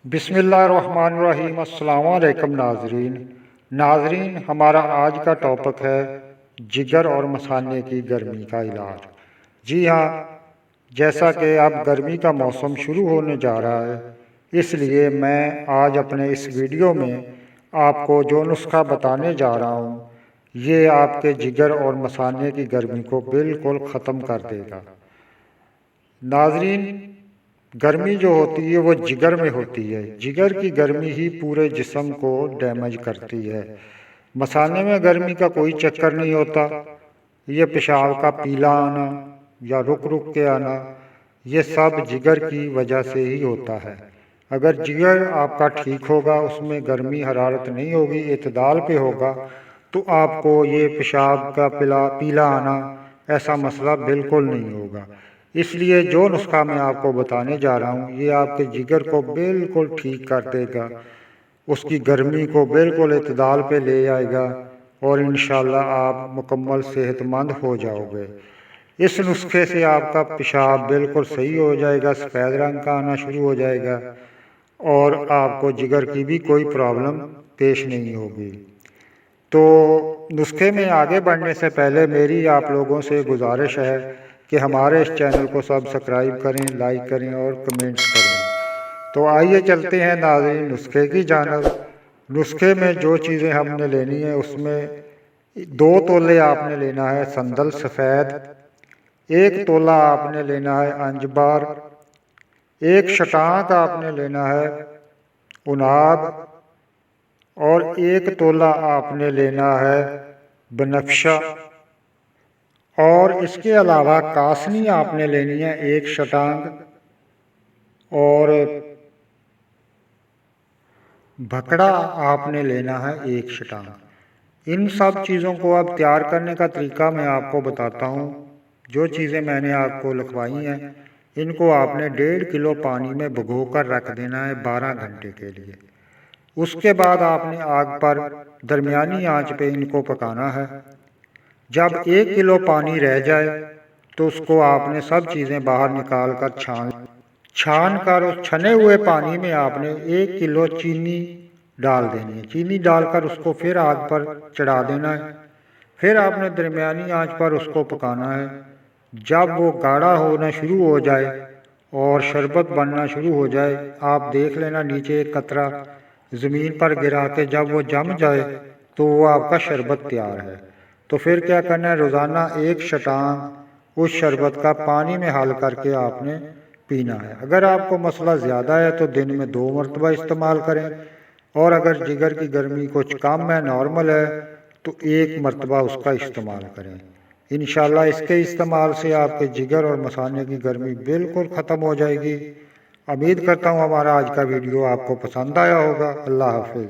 بسم اللہ الرحمن الرحیم۔ السلام علیکم ناظرین، ہمارا آج کا ٹاپک ہے جگر اور مثانے کی گرمی کا علاج۔ جی ہاں، جیسا کہ اب گرمی کا موسم شروع ہونے جا رہا ہے، اس لیے میں آج اپنے اس ویڈیو میں آپ کو جو نسخہ بتانے جا رہا ہوں یہ آپ کے جگر اور مثانے کی گرمی کو بالکل ختم کر دے گا۔ ناظرین، گرمی جو ہوتی ہے وہ جگر میں ہوتی ہے۔ جگر کی گرمی ہی پورے جسم کو ڈیمیج کرتی ہے۔ مثانے میں گرمی کا کوئی چکر نہیں ہوتا۔ یہ پیشاب کا پیلا آنا یا رک رک کے آنا، یہ سب جگر کی وجہ سے ہی ہوتا ہے۔ اگر جگر آپ کا ٹھیک ہوگا، اس میں گرمی حرارت نہیں ہوگی، اعتدال پہ ہوگا، تو آپ کو یہ پیشاب کا پیلا آنا ایسا مسئلہ بالکل نہیں ہوگا۔ اس لیے جو نسخہ میں آپ کو بتانے جا رہا ہوں یہ آپ کے جگر کو بالکل ٹھیک کر دے گا، اس کی گرمی کو بالکل اعتدال پہ لے آئے گا اور انشاءاللہ آپ مکمل صحت مند ہو جاؤ گے۔ اس نسخے سے آپ کا پیشاب بالکل صحیح ہو جائے گا، سفید رنگ کا آنا شروع ہو جائے گا اور آپ کو جگر کی بھی کوئی پرابلم پیش نہیں ہوگی۔ تو نسخے میں آگے بڑھنے سے پہلے میری آپ لوگوں سے گزارش ہے کہ ہمارے اس چینل کو سبسکرائب کریں، لائک کریں اور کمنٹس کریں۔ تو آئیے چلتے ہیں ناظرین نسخے کی جانب۔ نسخے میں جو چیزیں ہم نے لینی ہیں اس میں 2 تولے آپ نے لینا ہے سندل سفید، 1 تولا آپ نے لینا ہے انجبار، 1 شٹانک آپ نے لینا ہے اناب اور 1 تولا آپ نے لینا ہے بنفشہ، اور اس کے علاوہ کاسنی آپ نے لینی ہے 1 شٹانگ اور بھکڑا آپ نے لینا ہے 1 شٹانگ۔ ان سب چیزوں کو اب تیار کرنے کا طریقہ میں آپ کو بتاتا ہوں۔ جو چیزیں میں نے آپ کو لکھوائی ہیں ان کو آپ نے 1.5 کلو پانی میں بھگو کر رکھ دینا ہے 12 گھنٹے کے لیے۔ اس کے بعد آپ نے آگ پر درمیانی آنچ پہ ان کو پکانا ہے۔ جب 1 کلو پانی رہ جائے تو اس کو آپ نے سب چیزیں باہر نکال کر چھان کر اس چھنے ہوئے پانی میں آپ نے 1 کلو چینی ڈال دینی ہے۔ چینی ڈال کر اس کو پھر آگ پر چڑھا دینا ہے۔ پھر آپ نے درمیانی آنچ پر اس کو پکانا ہے۔ جب وہ گاڑھا ہونا شروع ہو جائے اور شربت بننا شروع ہو جائے، آپ دیکھ لینا نیچے 1 قطرہ زمین پر گرا کے جب وہ جم جائے تو وہ آپ کا شربت تیار ہے۔ تو پھر کیا کرنا ہے، روزانہ 1 شٹانگ اس شربت کا پانی میں حل کر کے آپ نے پینا ہے۔ اگر آپ کو مسئلہ زیادہ ہے تو دن میں 2 مرتبہ استعمال کریں، اور اگر جگر کی گرمی کچھ کم ہے، نارمل ہے، تو 1 مرتبہ اس کا استعمال کریں۔ انشاءاللہ اس کے استعمال سے آپ کے جگر اور مثانے کی گرمی بالکل ختم ہو جائے گی۔ امید کرتا ہوں ہمارا آج کا ویڈیو آپ کو پسند آیا ہوگا۔ اللہ حافظ۔